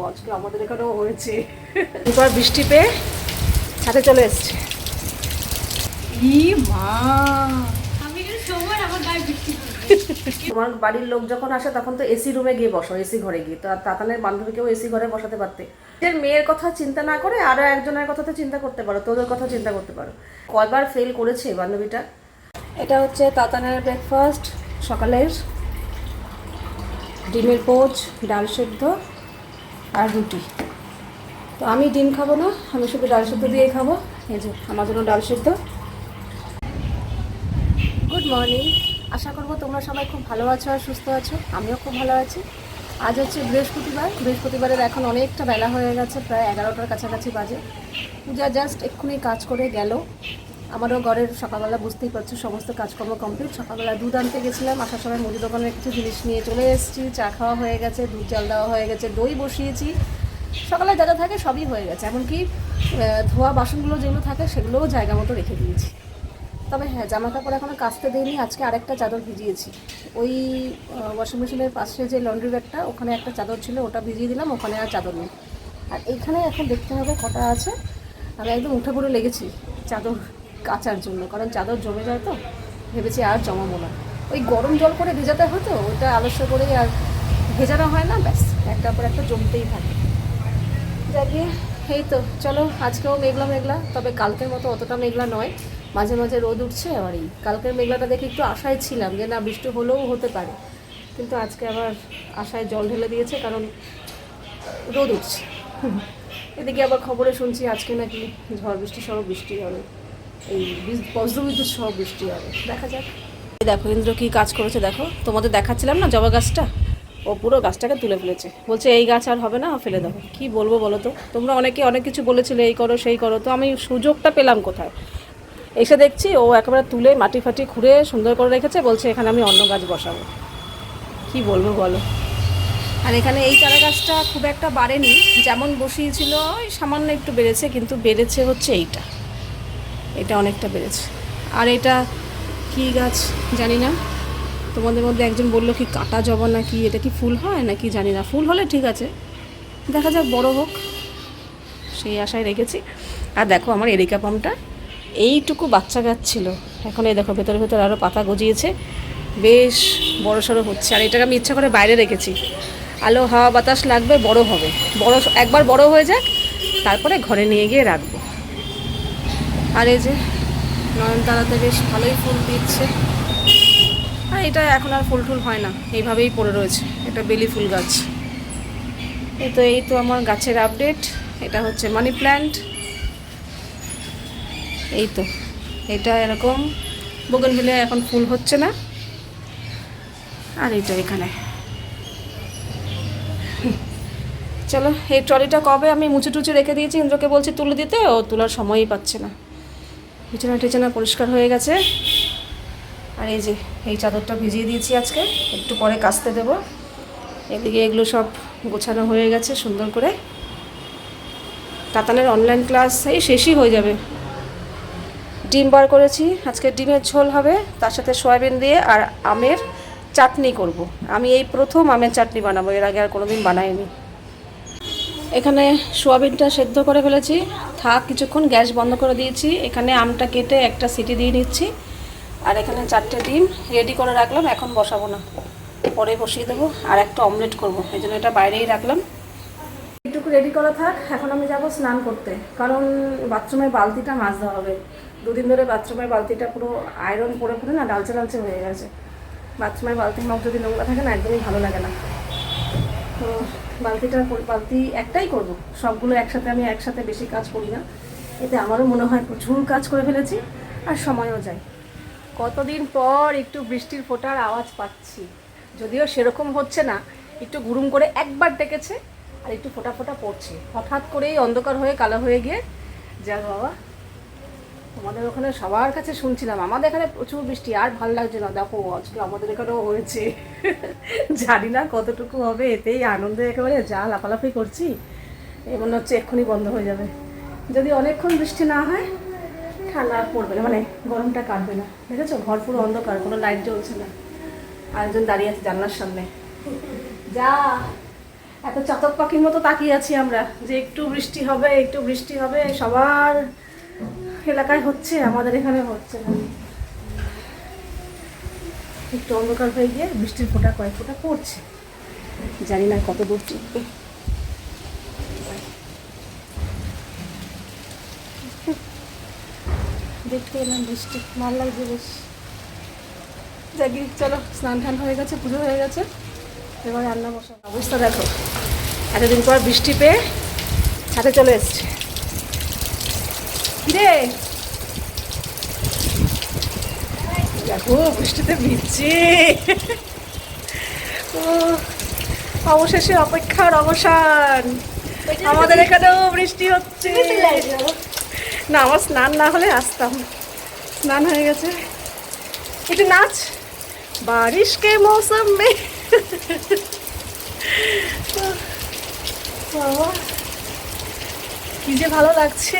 আজকে আমাদের এখানেও হয়েছে। এবার বৃষ্টি পেয়ে ছাদে চলে এসছে। ই মা, তোমার বাড়ির লোক যখন আসে তখন তো এসি রুমে গিয়ে বসো, এসি ঘরে গিয়ে। তো আর তাতানের বান্ধবীকেও এসি ঘরে বসাতে পারতে। মেয়ের কথা চিন্তা না করে আরো একজনের কথা তো চিন্তা করতে পারো, তোদের কথা চিন্তা করতে পারো। কয়বার ফেল করেছে বান্ধবীটা। এটা হচ্ছে তাতানের ব্রেকফাস্ট সকালের। ডিমের পোচ, ডাল সেদ্ধ আর রুটি। তো আমি ডিম খাবো না, আমি শুধু ডাল সেদ্ধ দিয়েই খাবো। এই যে আমার জন্য ডাল সেদ্ধ। গুড মর্নিং, আশা করবো তোমরা সবাই খুব ভালো আছো আর সুস্থ আছো। আমিও খুব ভালো আছি। আজ হচ্ছে বৃহস্পতিবার। বৃহস্পতিবারের এখন অনেকটা বেলা হয়ে গেছে, প্রায় 11টার কাছাকাছি বাজে। পূজা জাস্ট এক্ষুনি কাজ করে গেল। আমারও ঘরের সকালবেলা বুঝতেই পারছো সমস্ত কাজকর্ম কমপ্লিট। সকালবেলা দুধ আনতে গেছিলাম, আসার সময় মুদি দোকানের কিছু জিনিস নিয়ে চলে এসেছি। চা খাওয়া হয়ে গেছে, দুধ জাল দেওয়া হয়ে গেছে, দই বসিয়েছি। সকালে যা যা থাকে সবই হয়ে গেছে, এমনকি ধোয়া বাসনগুলো যেগুলো থাকে সেগুলোও জায়গা মতো রেখে দিয়েছি। তবে হ্যাঁ, জামা কাপড় এখনও কাচতে দিইনি। আজকে আরেকটা চাদর ভিজিয়েছি। ওই ওয়াশিং মেশিনের পাশে যে লন্ড্রি ব্যাগটা, ওখানে একটা চাদর ছিল, ওটা ভিজিয়ে দিলাম। ওখানে আর চাদর নেই। আর এইখানে এখন দেখতে হবে কটা আছে। আমি একদম উঠে পড়ে লেগেছি চাদর কাচার জন্য, কারণ চাদর জমে যায়। তো ভেবেছি আর জমাবো না, ওই গরম জল করে ভেজাতে হতো, ওটা আলস্য করে আর ভেজানো হয় না, ব্যাস একটার পর একটা জমতেই থাকে। যাকে এই তো চলো, আজকেও মেঘলা মেঘলা, তবে কালকের মতো অতটা মেঘলা নয়। মাঝে মাঝে রোদ উঠছে। আবার এই কালকের মেঘলাটা দেখে একটু আশায় ছিলাম যে না বৃষ্টি হলেও হতে পারে, কিন্তু আজকে আবার আশায় জল ঢেলে দিয়েছে, কারণ রোদ উঠছে। এদিকে আবার খবরে শুনছি আজকে নাকি ঝড় বৃষ্টি সহ বৃষ্টি হবে, এই বজ্রবিদ্যুৎ সহ বৃষ্টি হবে। দেখা যাক। দেখো ইন্দ্র কী কাজ করেছে দেখো। তোমাদের দেখাচ্ছিলাম না জবা গাছটা, ও পুরো গাছটাকে তুলে ফেলেছে। বলছে এই গাছ আর হবে না, ফেলে দেবো। কি বলবো বলো তো, তোমরা অনেকে অনেক কিছু বলেছিলে এই করো সেই করো, তো আমি সুযোগটা পেলাম কোথায়? এসে দেখছি ও একেবারে তুলে মাটি ফাটি খুঁড়ে সুন্দর করে রেখেছে, বলছে এখানে আমি অন্য গাছ বসাবো। কি বলবো বলো। আর এখানে এই চারা গাছটা খুব একটা বাড়েনি, যেমন বসিয়েছিল ওই সামান্য একটু বেড়েছে, কিন্তু বেড়েছে হচ্ছে এইটা, এটা অনেকটা বেড়েছে। আর এটা কি গাছ জানি না, তোমাদের মধ্যে একজন বললো কি কাটা জবা নাকি, এটা কি ফুল হয় নাকি জানি না। ফুল হলে ঠিক আছে, দেখা যাক বড় হোক, সেই আশায় রেখেছি। আর দেখো আমার এরিকা পামটা এইটুকু বাচ্চা গাছ ছিল, এখন এই দেখো ভেতরে ভেতরে আরও পাতা গজিয়েছে, বেশ বড় সড়ো হচ্ছে। আর এটাকে আমি ইচ্ছা করে বাইরে রেখেছি, আলো হাওয়া বাতাস লাগবে, বড় হবে। বড় একবার বড় হয়ে যাক, তারপরে ঘরে নিয়ে গিয়ে রাখবো। আর এই যে নয়নতারাতে বেশ ভালোই ফুল দিচ্ছে। আর এটা এখন আর ফুল টুল হয় না, এইভাবেই পড়ে রয়েছে। এটা বেলি ফুল গাছ। এই তো আমার গাছের আপডেট। এটা হচ্ছে মানি প্ল্যান্ট। এই তো এটা এরকম বোগেনভিলিয়া এখন ফুল হচ্ছে না। আর এটা এখানে চলো, এই ট্রলিটা কবে আমি মুছে টুচে রেখে দিয়েছি, ইন্দ্রকে বলছি তুলে দিতে, ও তোলার সময়ই পাচ্ছে না। বিছানা টিছানা পরিষ্কার হয়ে গেছে। আর এই যে এই চাদরটা ভিজিয়ে দিয়েছি আজকে, একটু পরে কাচতে দেবো। এদিকে এগুলো সব গোছানো হয়ে গেছে সুন্দর করে। তাতানের অনলাইন ক্লাস এই শেষই হয়ে যাবে। ডিম বার করেছি, আজকে ডিমের ঝোল হবে, তার সাথে সয়াবিন দিয়ে আর আমের চাটনি করব। আমি এই প্রথম আমের চাটনি বানাবো, এর আগে আর কোনোদিন বানাইনি। এখানে সোয়াবিনটা সেদ্ধ করে ফেলেছি, থাক কিছুক্ষণ, গ্যাস বন্ধ করে দিয়েছি। এখানে আমটা কেটে একটা সিটি দিয়ে নিচ্ছি। আর এখানে 4টে ডিম রেডি করে রাখলাম, এখন বসাবো না, পরে বসিয়ে দেবো। আর একটা অমলেট করবো, এই জন্য এটা বাইরেই রাখলাম। একটুকু রেডি করা থাক, এখন আমি যাব স্নান করতে, কারণ বাথরুমের বালতিটা মাজতে হবে। দুদিন ধরে বাথরুমের বালতিটা পুরো আয়রন পরে পরে না ডালচে ডালচে হয়ে গেছে। বাথরুমের বালতির মুখ যদি নোংরা থাকে না, একদমই ভালো লাগে না। তো বালতি একটাই করব, সবগুলো একসাথে আমি একসাথে বেশি কাজ করি না, এতে আমারও মনে হয় প্রচুর কাজ করে ফেলেছি আর সময়ও যায়। কতদিন পর একটু বৃষ্টির ফোঁটার আওয়াজ পাচ্ছি, যদিও সেরকম হচ্ছে না, একটু গুরুম করে একবার ডেকেছে আর একটু ফোঁটা ফোঁটা পড়ছে। হঠাৎ করেই অন্ধকার হয়ে কালো হয়ে গিয়ে যা বাবা। তোমাদের ওখানে সবার কাছে শুনছিলাম আমাদের এখানে প্রচুর বৃষ্টি, আর ভালো লাগছে না। দেখো আজকে আমাদের এখানেও হয়েছে। জানি না কতটুকু হবে, এতেই আনন্দে একেবারে যা লাফালাফি করছি, মনে হচ্ছে এক্ষুনি বন্ধ হয়ে যাবে। যদি অনেকক্ষণ বৃষ্টি না হয় ঠান্ডা পড়বে না, মানে গরমটা কাটবে না। দেখেছো ঘর পুরো অন্ধকার, কোনো লাইট জ্বলছে না। আরেকজন দাঁড়িয়ে আছে জানলার সামনে। যা এত চাতক পাখির মতো তাকিয়ে আছি আমরা যে একটু বৃষ্টি হবে, একটু বৃষ্টি হবে। সবার এলাকায় হচ্ছে, আমাদের এখানে হচ্ছে না। একটু অন্ধকার হয়ে গিয়ে বৃষ্টির ফোঁটা কয়েক ফোঁটা পড়ছে, জানি না কত দূর টিকবে। দেখতে এলাম বৃষ্টি, ভালো লাগছে বেশ। যাকি চলো, স্নান টান হয়ে গেছে, পুজো হয়ে গেছে, এবার রান্না বসা। অবস্থা দেখো, এতদিন পর বৃষ্টি পেয়ে ছাদে চলে এসছে। কিরে দেখো বৃষ্টিতে ভিজছে। ও অবশেষে অপেক্ষার অবসান, আমাদের এখানেও বৃষ্টি হচ্ছে। না আমার স্নান না হলে আসতাম, স্নান হয়ে গেছে। একটু নাচ, বারিশ কে মৌসুম মে। বাবা কি যে ভালো লাগছে,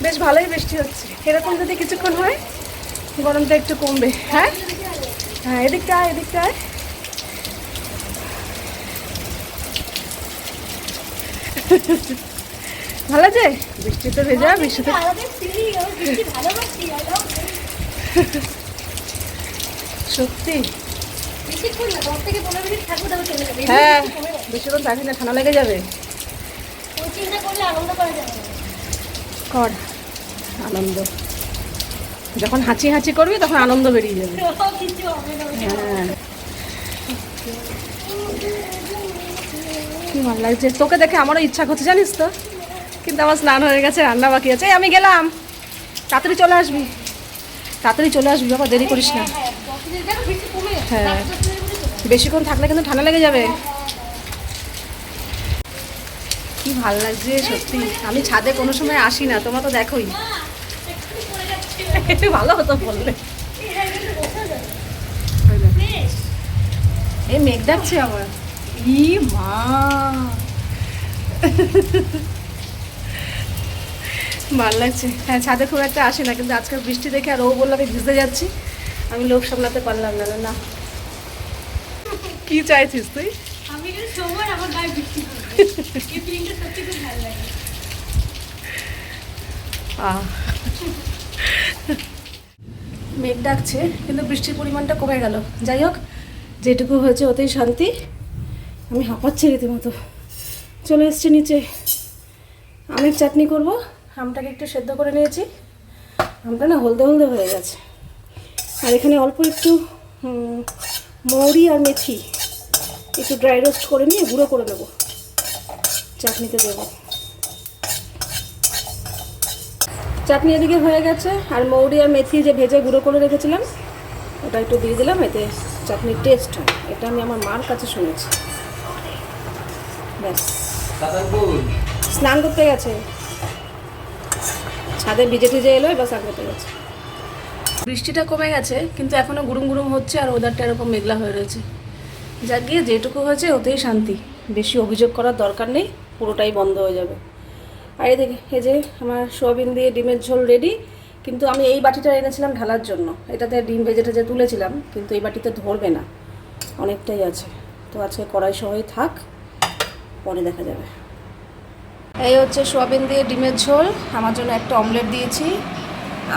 বেশ ভালোই বৃষ্টি হচ্ছে। এরকম যদি কিছুক্ষণ হয় গরমটা একটু কমবে। হ্যাঁ হ্যাঁ, এদিকটা আয়, এদিকটা আয়। ভালো আছে বৃষ্টিতে ভেজা, বৃষ্টিতে সত্যি। হ্যাঁ বেশিক্ষণ থাকি না, ঠান্ডা লেগে যাবে। কর আনন্দ, যখন হাঁচি হাঁচি করবি তখন আনন্দ বেরিয়ে যাবে। হ্যাঁ কি ভালো লাগছে, তোকে দেখে আমারও ইচ্ছা করছে জানিস তো, কিন্তু আমার স্নান হয়ে গেছে, রান্না বাকি আছে। আমি গেলাম, তাড়াতাড়ি চলে আসবি, তাড়াতাড়ি চলে আসবি বাবা, দেরি করিস না। হ্যাঁ বেশিক্ষণ থাকলে কিন্তু ঠান্ডা লেগে যাবে। কি ভালো লাগছে সত্যি। আমি ছাদে কোনো সময় আসি না, তোমরা তো দেখোই। ভালো হতো বললে। এই মেঘ ডাকছে আবার, ই মা ভালো লাগছে। হ্যাঁ ছাদে খুব একটা আসে না, কিন্তু আজকাল বৃষ্টি দেখে আর ও বললো আমি ভিজতে যাচ্ছি, আমি লোক সামলাতে পারলাম না। না কি চাইছিস তুই? মেঘ ডাকছে কিন্তু বৃষ্টির পরিমাণটা কমে গেল। যাই হোক, যেটুকু হয়েছে ওতেই শান্তি। আমি হাঁপাচ্ছি রীতিমতো। চলে এসছি নিচে, আমের চাটনি করব। আমটাকে একটু সেদ্ধ করে নিয়েছি, আমটা না হলদে হলদে হয়ে গেছে। আর এখানে অল্প একটু মৌরি আর মেথি একটু ড্রাই রোস্ট করে নিয়ে গুঁড়ো করে নেব, চাটনিতে দেবো। চাটনি এদিকে হয়ে গেছে, আর মৌরি আর মেথি যে ভেজে গুঁড়ো করে রেখেছিলাম ওটা একটু দিয়ে দিলাম, এতে চাটনির টেস্ট হয়। এটা আমি আমার মার কাছে শুনেছি। ব্যাস, স্নান করতে গেছে, ছাদে ভিজে টিজে এলো, এবার স্নান করতে গেছে। বৃষ্টিটা কমে গেছে কিন্তু এখনও গুরুম গুরুম হচ্ছে, আর ওয়েদারটা এরকম মেঘলা হয়ে রয়েছে। যাক গিয়ে যেটুকু হয়েছে ওতেই শান্তি, বেশি অভিযোগ করার দরকার নেই, পুরোটাই বন্ধ হয়ে যাবে। আর এদিকে এই যে আমার সোয়াবিন দিয়ে ডিমের ঝোল রেডি, কিন্তু আমি এই বাটিটা এনেছিলাম ঢালার জন্য, এটাতে ডিম ভেজে টেজে তুলেছিলাম, কিন্তু এই বাটিতে ধরবে না, অনেকটাই আছে। তো আজকে কড়াই সহই থাক, পরে দেখা যাবে। এই হচ্ছে সোয়াবিন দিয়ে ডিমের ঝোল, আমার জন্য একটা অমলেট দিয়েছি,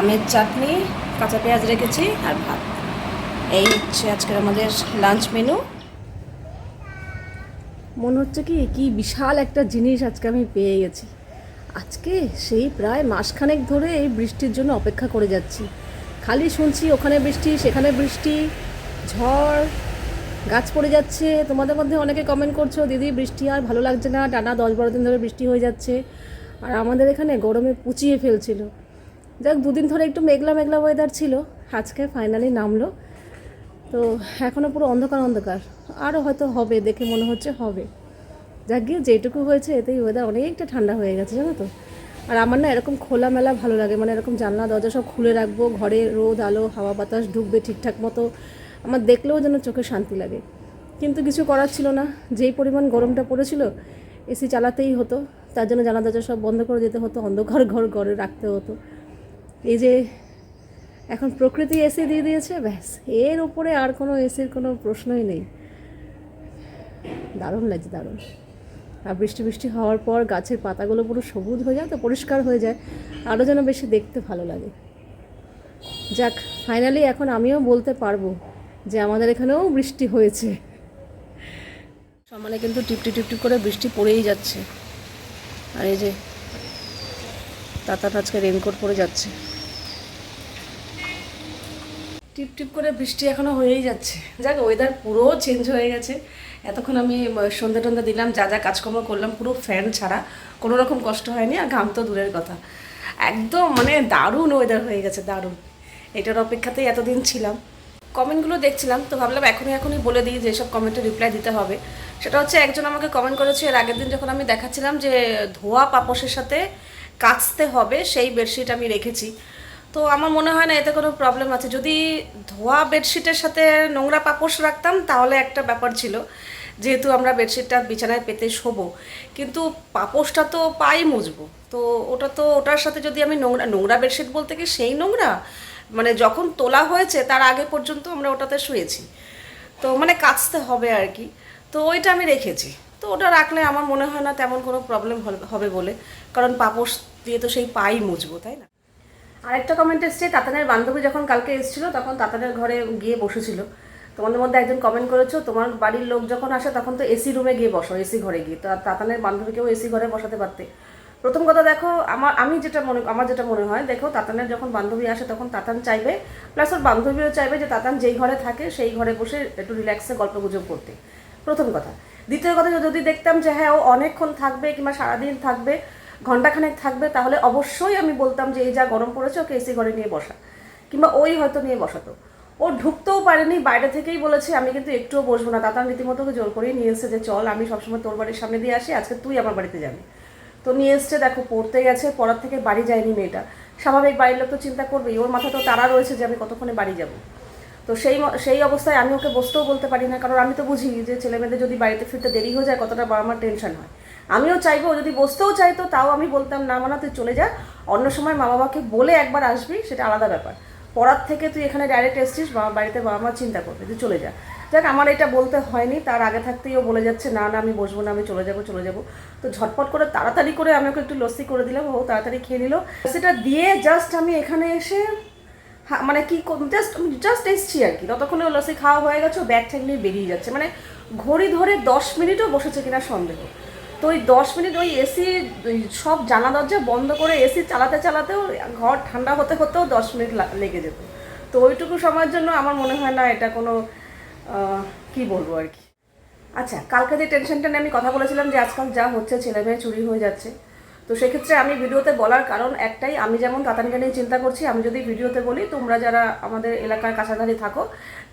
আমের চাটনি, কাঁচা পেঁয়াজ রেখেছি, আর ভাত। এই হচ্ছে আজকের আমাদের লাঞ্চ মেনু। মনে হচ্ছে কি কি বিশাল একটা জিনিস আজকে আমি পেয়ে গেছি। আজকে সেই প্রায় মাসখানেক ধরে এই বৃষ্টির জন্য অপেক্ষা করে যাচ্ছি। খালি শুনছি ওখানে বৃষ্টি, সেখানে বৃষ্টি, ঝড়, গাছ পড়ে যাচ্ছে। তোমাদের মধ্যে অনেকে কমেন্ট করছো দিদি বৃষ্টি আর ভালো লাগছে না, টানা 10-12 দিন ধরে বৃষ্টি হয়ে যাচ্ছে। আর আমাদের এখানে গরমে পুচিয়ে ফেলছিল। যাক, দুদিন ধরে একটু মেঘলা মেঘলা ওয়েদার ছিল, আজকে ফাইনালি নামলো। তো এখনও পুরো অন্ধকার অন্ধকার, আরও হয়তো হবে, দেখে মনে হচ্ছে হবে। যাক গিয়ে যেটুকু হয়েছে এতেই ওয়েদার অনেকটা ঠান্ডা হয়ে গেছে জানো তো। আর আমার না এরকম খোলামেলা ভালো লাগে, মানে এরকম জানলা দরজা সব খুলে রাখবো, ঘরে রোদ আলো হাওয়া বাতাস ঢুকবে ঠিকঠাক মতো, আমার দেখলেও যেন চোখে শান্তি লাগে। কিন্তু কিছু করার ছিল না, যেই পরিমাণ গরমটা পড়েছিল এসি চালাতেই হতো, তার জন্য জানলা দরজা সব বন্ধ করে দিতে হতো, অন্ধকার ঘরে রাখতে হতো। এই যে এখন প্রকৃতি এসি দিয়ে দিয়েছে, ব্যাস এর উপরে আর কোনো এসির কোনো প্রশ্নই নেই। দারুণ লাগছে, দারুণ। আর বৃষ্টি বৃষ্টি হওয়ার পর গাছের পাতাগুলো পুরো সবুজ হয়ে যায়, তো পরিষ্কার হয়ে যায়, আরও যেন বেশি দেখতে ভালো লাগে। যাক, ফাইনালি এখন আমিও বলতে পারবো যে আমাদের এখানেও বৃষ্টি হয়েছে। সমানে কিন্তু টিপটি টিপটি করে বৃষ্টি পড়েই যাচ্ছে। আর এই যে তাতান আজকে রেনকোট পরে যাচ্ছে। টিপ টিপ করে বৃষ্টি এখনও হয়েই যাচ্ছে। যাক, ওয়েদার পুরো চেঞ্জ হয়ে গেছে। এতক্ষণ আমি সন্ধ্যে টন্ধে দিলাম, যা যা কাজকর্ম করলাম পুরো ফ্যান ছাড়া, কোনো রকম কষ্ট হয়নি। আর ঘাম তো দূরের কথা, একদম মানে দারুণ ওয়েদার হয়ে গেছে, দারুণ। এটার অপেক্ষাতেই এতদিন ছিলাম। কমেন্টগুলো দেখছিলাম, তো ভাবলাম এখনই বলে দিই যেসব কমেন্টে রিপ্লাই দিতে হবে। সেটা হচ্ছে, একজন আমাকে কমেন্ট করেছে এর আগের দিন যখন আমি দেখাচ্ছিলাম যে ধোয়া পাপোশের সাথে কাচতে হবে, সেই বেডশিট আমি রেখেছি। তো আমার মনে হয় না এতে কোনো প্রবলেম আছে। যদি ধোয়া বেডশিটের সাথে নোংরা পাপোশ রাখতাম তাহলে একটা ব্যাপার ছিল, যেহেতু আমরা বেডশিটটা বিছানায় পেতে শোবো, কিন্তু পাপোশটা তো পাই মুছবো, তো ওটার সাথে যদি আমি নোংরা বেডশিট বলতে কি সেই নোংরা, মানে যখন তোলা হয়েছে তার আগে পর্যন্ত আমরা ওটাতে শুয়েছি, তো মানে কাচতে হবে আর কি। তো ওইটা আমি রেখেছি। তো ওটা রাখলে আমার মনে হয় না তেমন কোনো প্রবলেম হবে বলে, কারণ পাপোশ দিয়ে তো সেই পাই মুছবো, তাই না? আরেকটা কমেন্ট এসছে, তাতানের বান্ধবী যখন কালকে এসেছিলো তখন তাতানের ঘরে গিয়ে বসেছিল। তোমাদের মধ্যে একজন কমেন্ট করেছো, তোমার বাড়ির লোক যখন আসে তখন তো এসি রুমে গিয়ে বসো, এসি ঘরে গিয়ে। তো তাতানের বান্ধবীকেও এসি ঘরে বসাতে পারতে। প্রথম কথা দেখো, আমার যেটা মনে হয়, দেখো তাতানের যখন বান্ধবী আসে তখন তাতান চাইবে, প্লাস ওর বান্ধবীও চাইবে যে তাতান যেই ঘরে থাকে সেই ঘরে বসে একটু রিল্যাক্সে গল্প গুজব করতে, প্রথম কথা। দ্বিতীয় কথা, যদি দেখতাম যে হ্যাঁ ও অনেকক্ষণ থাকবে কিংবা সারাদিন থাকবে, ঘন্টাখানেক থাকবে, তাহলে অবশ্যই আমি বলতাম যে এই যা গরম পড়েছে ওকে এসি ঘরে নিয়ে বসা, কিংবা ওই হয়তো নিয়ে বসাতো। ও ঢুকতেও পারেনি, বাইরে থেকেই বলেছে আমি কিন্তু একটুও বসবো না। তাতান রীতিমতো ওকে জোর করেই নিয়ে এসেছে যে চল, আমি সবসময় তোর বাড়ির সামনে দিয়ে আসি, আজকে তুই আমার বাড়িতে যাবি। তো নিয়ে এসছে, দেখো পড়তে গেছে, পড়ার থেকে বাড়ি যায়নি মেয়েটা। স্বাভাবিক বাড়ির লোক তো চিন্তা করবেই, ওর মাথা তো তারা রয়েছে যে আমি কতক্ষণে বাড়ি যাব। তো সেই অবস্থায় আমি ওকে বসতেও বলতে পারি না, কারণ আমি তো বুঝি যে ছেলেমেয়েদের যদি বাড়িতে ফিরতে দেরি হয়ে যায় কতটা বাবা মার টেনশন হয়। আমিও চাইবো, যদি বসতেও চাইতো তাও আমি বলতাম না মানা, তুই চলে যা, অন্য সময় মা বাবাকে বলে একবার আসবি, সেটা আলাদা ব্যাপার। পড়ার থেকে তুই এখানে ডাইরেক্ট এসছিস, বাড়িতে বাবা মা চিন্তা করবে, তুই চলে যা। যাক, আমার এটা বলতে হয়নি, তার আগে থাকতেই ও বলে যাচ্ছে না না আমি বসবো না, আমি চলে যাবো। তো ঝটপট করে তাড়াতাড়ি করে আমি ওকে একটু লস্যি করে দিলাম, ও তাড়াতাড়ি খেয়ে নিল। সেটা দিয়ে জাস্ট আমি এখানে এসে মানে কি জাস্ট এসছি আর কি, ততক্ষণে ও লস্যি খাওয়া হয়ে গেছে, ও ব্যাগ ঠ্যাগ নিয়ে বেরিয়ে যাচ্ছে। মানে ঘড়ি ধরে 10 মিনিটও বসেছে কিনা সন্দেহ। তো ওই 10 মিনিট ওই এসি সব জানা দরজা বন্ধ করে এসি চালাতেও ঘর ঠান্ডা হতেও 10 মিনিট লেগে যেত। তো ওইটুকু সময়ের জন্য আমার মনে হয় না এটা কোনো কি বলবো আর কি। আচ্ছা, কালকে যে টেনশনটা নিয়ে আমি কথা বলেছিলাম যে আজকাল যা হচ্ছে, ছেলে মেয়ে চুরি হয়ে যাচ্ছে, তো সেক্ষেত্রে আমি ভিডিওতে বলার কারণ একটাই, আমি যেমন তাতানকে নিয়ে চিন্তা করছি, আমি যদি ভিডিওতে বলি তোমরা যারা আমাদের এলাকার কাছাকাছি থাকো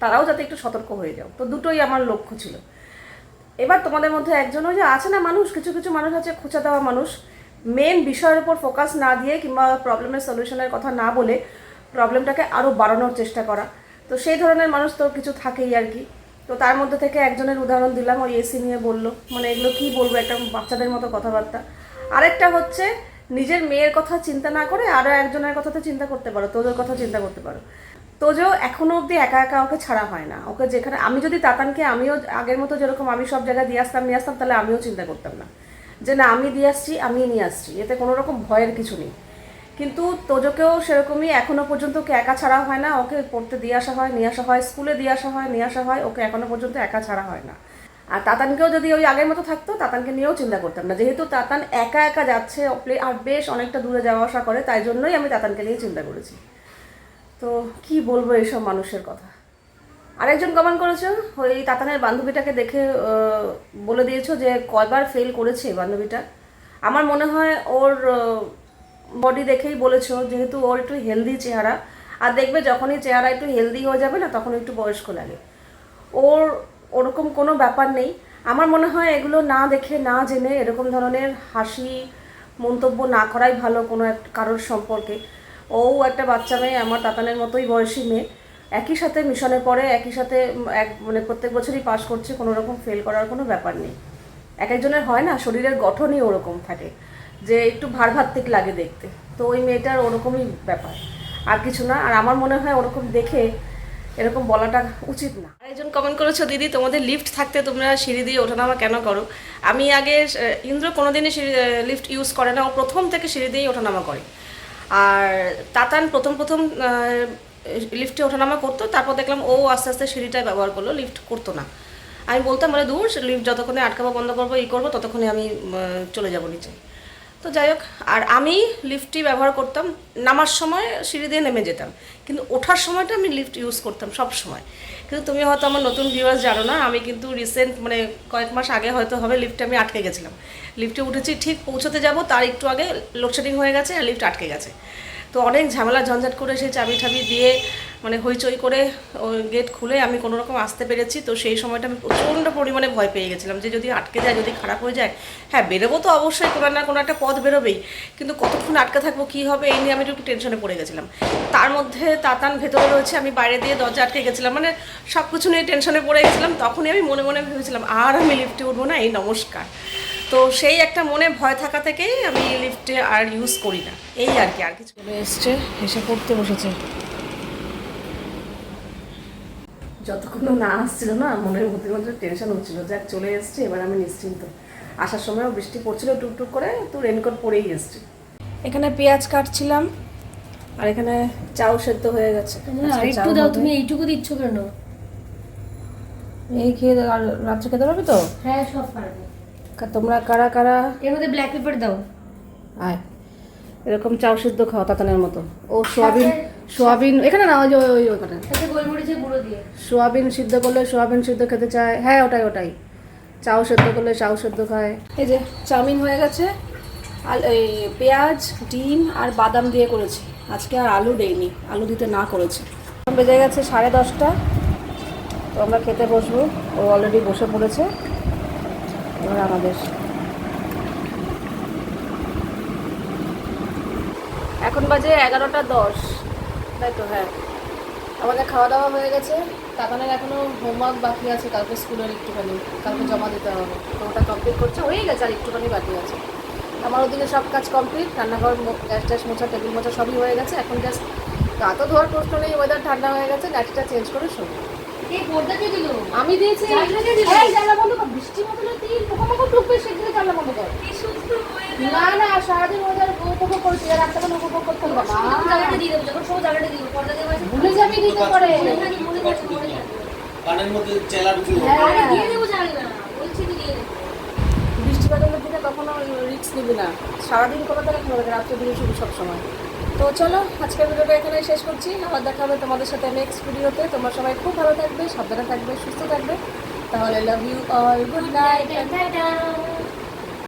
তারাও যাতে একটু সতর্ক হয়ে যাও। তো দুটোই আমার লক্ষ্য ছিল। এবার তোমাদের মধ্যে একজন ওই যে আছে না মানুষ, কিছু কিছু মানুষ আছে খোঁচা দেওয়া মানুষ, মেন বিষয়ের উপর ফোকাস না দিয়ে কিংবা প্রবলেমের সলিউশনের কথা না বলে প্রবলেমটাকে আরও বাড়ানোর চেষ্টা করা। তো সেই ধরনের মানুষ তো কিছু থাকেই আর কি। তো তার মধ্যে থেকে একজনের উদাহরণ দিলাম, ওই এসি নিয়ে বললো, মানে এগুলো কী বলবো, একটা বাচ্চাদের মতো কথাবার্তা। আরেকটা হচ্ছে, নিজের মেয়ের কথা চিন্তা না করে আরও একজনের কথা তো চিন্তা করতে পারো, তোদের কথা চিন্তা করতে পারো। তোজো এখনো অবধি একা একা ওকে ছাড়া হয় না। ওকে যেখানে, আমি যদি তাতানকে আমিও আগের মতো যেরকম আমি সব জায়গায় নিয়ে আসতাম, তাহলে আমিও চিন্তা করতাম না যে না আমি দিয়ে আসছি, আমি নিয়ে আসছি, এতে কোনো রকম ভয়ের কিছু নেই। কিন্তু তোজোকেও সেরকমই এখনো পর্যন্ত ওকে একা ছাড়া হয় না। ওকে পড়তে দিয়ে আসা হয়, নিয়ে আসা হয়, স্কুলে দিয়ে আসা হয়, নিয়ে আসা হয়, ওকে এখনো পর্যন্ত একা ছাড়া হয় না। আর তাতানকেও যদি ওই আগের মতো থাকতো, তাতানকে নিয়েও চিন্তা করতাম না। যেহেতু তাতান একা একা যাচ্ছে আর বেশ অনেকটা দূরে যাওয়া আসা করে, তাই জন্যই আমি তাতানকে নিয়ে চিন্তা করেছি। তো কি বলবো এইসব মানুষের কথা। আরেকজন কমেন্ট করেছো, ওই তাতানের বান্ধবীটাকে দেখে বলে দিয়েছো যে কয়বার ফেল করেছে বান্ধবীটা। আমার মনে হয় ওর বডি দেখেই বলেছো, যেহেতু ওর একটু হেলদি চেহারা, আর দেখবে যখনই চেহারা একটু হেলদি হয়ে যাবে না তখন একটু বয়স্ক লাগে। ওর ওরকম কোনো ব্যাপার নেই। আমার মনে হয় এগুলো না দেখে না জেনে এরকম ধরনের হাসি মন্তব্য না করাই ভালো কোনো কারোর সম্পর্কে। ও একটা বাচ্চা মেয়ে, আমার তাতানের মতোই বয়সী মেয়ে, একই সাথে মিশনে পড়ে, একই সাথে মানে প্রত্যেক বছরই পাস করছে, কোনো রকম ফেল করার কোনো ব্যাপার নেই। এক একজনের হয় না, শরীরের গঠনই ওরকম থাকে যে একটু ভারভাত্তিক লাগে দেখতে, তো ওই মেয়েটার ওরকমই ব্যাপার, আর কিছু না। আর আমার মনে হয় ওরকম দেখে এরকম বলাটা উচিত না। আরেকজন কমেন্ট করেছো, দিদি তোমাদের লিফট থাকতে তোমরা সিঁড়ি দিয়ে ওঠানামা কেন করো? আমি আগে ইন্দ্র কোনোদিনই লিফট ইউজ করে না, ও প্রথম থেকে সিঁড়ি দিয়েই ওঠানামা করে। আর তাতান প্রথম প্রথম লিফটে ওঠানামা করতো, তারপর দেখলাম ও আস্তে আস্তে সিঁড়িটাই ব্যবহার করলো, লিফট করতো না। আমি বলতাম মানে দূর লিফট যতক্ষণে আটকাবো বন্ধ করবো এই করবো ততক্ষণে আমি চলে যাবো নিচে। তো যাই হোক, আর আমি লিফটই ব্যবহার করতাম, নামার সময় সিঁড়ি দিয়ে নেমে যেতাম, কিন্তু ওঠার সময়টা আমি লিফট ইউজ করতাম সব সময়। কিন্তু তুমি হয়তো আমার নতুন ভিউয়ার্স জানো না, আমি কিন্তু রিসেন্ট মানে কয়েক মাস আগে হয়তো হবে লিফটে আমি আটকে গেছিলাম। লিফটে উঠেছি, ঠিক পৌঁছতে যাব তার একটু আগে লোডশেডিং হয়ে গেছে আর লিফট আটকে গেছে। তো অনেক ঝামেলা ঝঞ্ঝাট করে সেই চাবি ঠাবি দিয়ে মানে হইচই করে ওই গেট খুলে আমি কোনো রকম আসতে পেরেছি। তো সেই সময়টা আমি প্রচণ্ড পরিমাণে ভয় পেয়ে গেছিলাম যে যদি আটকে যায়, যদি খারাপ হয়ে যায়। হ্যাঁ, বেরোবো তো অবশ্যই, কোনো না কোনো একটা পথ বেরোবেই, কিন্তু কতক্ষণ আটকে থাকবো, কী হবে, এই নিয়ে আমি একটু টেনশনে পড়ে গেছিলাম। তার মধ্যে তাতান ভেতরে রয়েছে, আমি বাইরে দিয়ে দরজা আটকে গেছিলাম, মানে সব কিছু নিয়ে টেনশনে পড়ে গেছিলাম। তখনই আমি মনে মনে ভেবেছিলাম আর আমি লিফটে উঠবো না, এই নমস্কার। তো সেই একটা মনে ভয় থাকা থেকেই আমি লিফটে আর ইউজ করি না, এই আর কি। আর কিছু এসছে, এসে পড়তে বসেছে। যতক্ষণ না আসছিল না মনের মধ্যে মধ্যে টেনশন হচ্ছিল, যাক চলে এসছে এবার আমি নিশ্চিন্ত। আসার সময়ও বৃষ্টি পড়ছিল টুকটুক করে, তো রেনকোট পরেই এসছে। এখানে পেঁয়াজ কাটছিলাম আর এখানে চাউ সেদ্ধ হয়ে গেছে। একটু দাও, তুমি এইটুকু দিচ্ছ কেন? এই খেয়ে আর রাত্রে খেতে পারবে তো? হ্যাঁ, সব পারবো। তোমরা কারা কারা এর মধ্যে ব্ল্যাক পেপার দাও। আয়, এরকম চাউ সিদ্ধ খাও তাতানের মতো। ও সোয়াবিন এখানে না, ওই যে ওইখানে গোলমরিচের গুঁড়ো দিয়ে সোয়াবিন সিদ্ধ করলে সোয়াবিন সিদ্ধ খেতে চায়। হ্যাঁ, ওটাই। চাউ সেদ্ধ করলে চাউ সেদ্ধ খায়। এই যে চাউমিন হয়ে গেছে, আর এই পেঁয়াজ, ডিম আর বাদাম দিয়ে করেছি আজকে, আর আলু দেইনি, আলু দিতে না করেছি। বেজে গেছে 10:30, তো আমরা খেতে বসবো। ও অলরেডি বসে পড়েছে। এবার আমাদের এখন বাজে 11:10, তাই তো? হ্যাঁ, আমাদের খাওয়া দাওয়া হয়ে গেছে। তাতানের এখনও হোমওয়ার্ক বাকি আছে, কালকে স্কুলের একটুখানি, কালকে জমা দিতে হবে, তো ওটা কমপ্লিট করছে, হয়ে গেছে, আর একটুখানি বাকি আছে। আমার ওদিকে সব কাজ কমপ্লিট, রান্নাঘর গ্যাস ট্যাস মোছা, টেবিল মোছা সবই হয়ে গেছে। এখন জাস্ট গা তো ধোয়ার প্রশ্ন নেই, ওয়েদার ঠান্ডা হয়ে গেছে, গাড়িটা চেঞ্জ করে শোবো। আমি দিয়েছি, জানলা বন্ধ কর, বৃষ্টির মতো পোকামাকড় ঢুকবে, সেদিকে জানলা বন্ধ কর। না সারাদিন ওদের উপভোগ করছি, আর একটা কোনো উপভোগ করতে হবে না। ভুলে যাবি দিতে পারে, বৃষ্টি বাদলের দিনে কখনো রিস্ক নিবি না, সারাদিন করে দেখ রাত্রে দিকে শুরু সবসময়। তো চলো, আজকের ভিডিওটা এখানে শেষ করছি। আবার দেখা হবে তোমাদের সাথে নেক্সট ভিডিওতে। তোমরা সবাই খুব ভালো থাকবে, সাবধানে থাকবে, সুস্থ থাকবে। তাহলে love you all, good night.